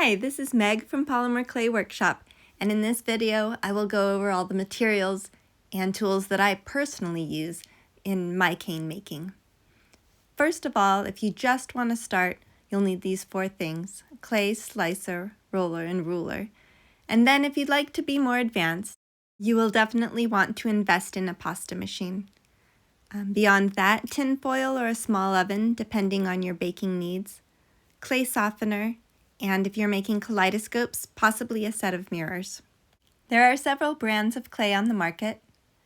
Hi, this is Meg from Polymer Clay Workshop, and in this video I will go over all the materials and tools that I personally use in my cane making. First of all, if you just want to start, you'll need these four things: clay, slicer, roller, and ruler. And then if you'd like to be more advanced, you will definitely want to invest in a pasta machine. Beyond that, tin foil or a small oven, depending on your baking needs, clay softener, and if you're making kaleidoscopes, possibly a set of mirrors. There are several brands of clay on the market.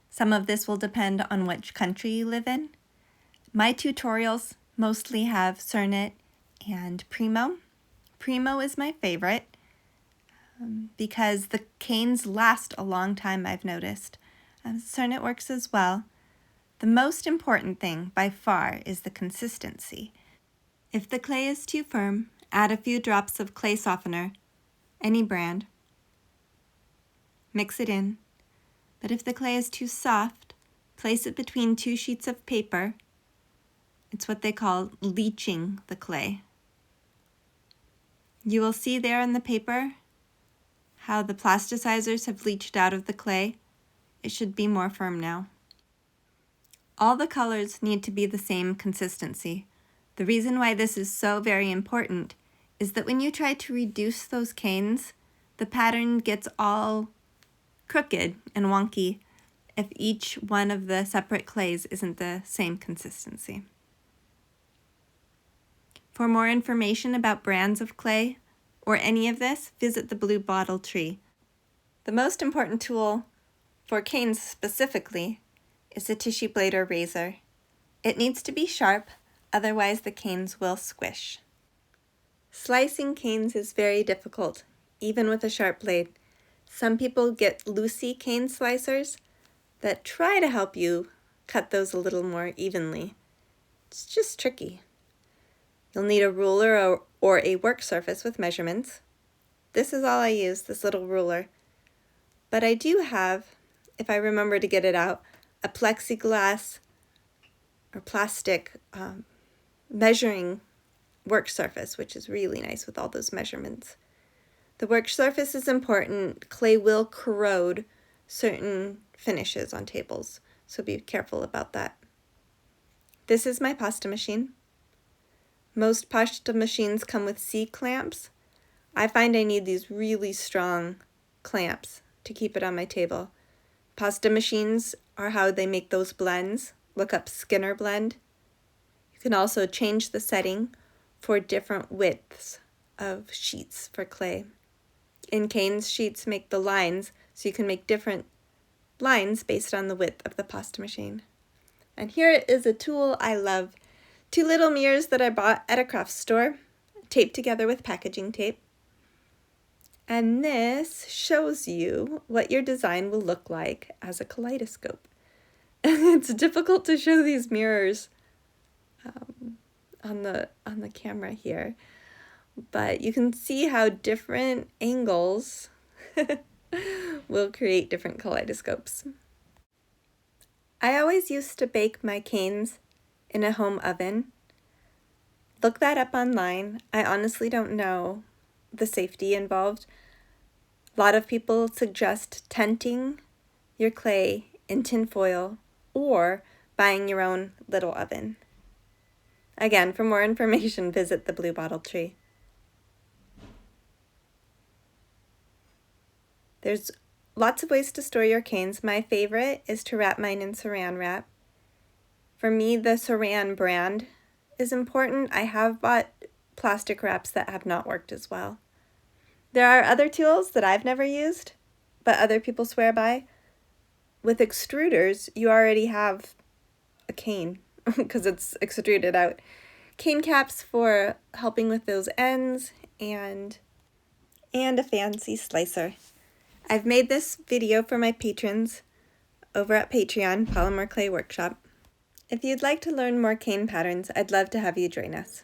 Some of this will depend on which country you live in. My tutorials mostly have Saran and Primo. Primo is my favorite because the canes last a long time, I've noticed. Saran works as well. The most important thing by far is the consistency. If the clay is too firm, add a few drops of clay softener, any brand. Mix it in. But if the clay is too soft, place it between two sheets of paper. It's what they call leaching the clay. You will see there in the paper how the plasticizers have leached out of the clay. It should be more firm now. All the colors need to be the same consistency. The reason why this is so very important is that when you try to reduce those canes, the pattern gets all crooked and wonky if each one of the separate clays isn't the same consistency. For more information about brands of clay or any of this, visit the blue bottle tree. The most important tool for canes specifically is a tissue blade or razor. It needs to be sharp, otherwise the canes will squish. Slicing canes is very difficult, even with a sharp blade. Some people get loosey cane slicers that try to help you cut those a little more evenly. It's just tricky. You'll need a ruler or a work surface with measurements. This is all I use, this little ruler. But I do have, if I remember to get it out, a plexiglass or plastic measuring work surface, which is really nice with all those measurements. The work surface is important. Clay will corrode certain finishes on tables, so be careful about that. This is my pasta machine. Most pasta machines come with C-clamps. I find I need these really strong clamps to keep it on my table. Pasta machines are how they make those blends. Look up Skinner blend. You can also change the setting for different widths of sheets for clay. In canes, sheets make the lines, so you can make different lines based on the width of the pasta machine. And here is a tool I love. Two little mirrors that I bought at a craft store, taped together with packaging tape. And this shows you what your design will look like as a kaleidoscope. It's difficult to show these mirrors on the camera here, but you can see how different angles will create different kaleidoscopes. I always used to bake my canes in a home oven. Look that up online. I honestly don't know the safety involved. A lot of people suggest tenting your clay in tin foil or buying your own little oven. Again, for more information, visit the blue bottle tree. There's lots of ways to store your canes. My favorite is to wrap mine in Saran wrap. For me, the Saran brand is important. I have bought plastic wraps that have not worked as well. There are other tools that I've never used, but other people swear by. With extruders, you already have a cane because it's extruded out. Cane caps for helping with those ends and a fancy slicer. I've made this video for my patrons over at Patreon, Polymer Clay Workshop. If you'd like to learn more cane patterns, I'd love to have you join us.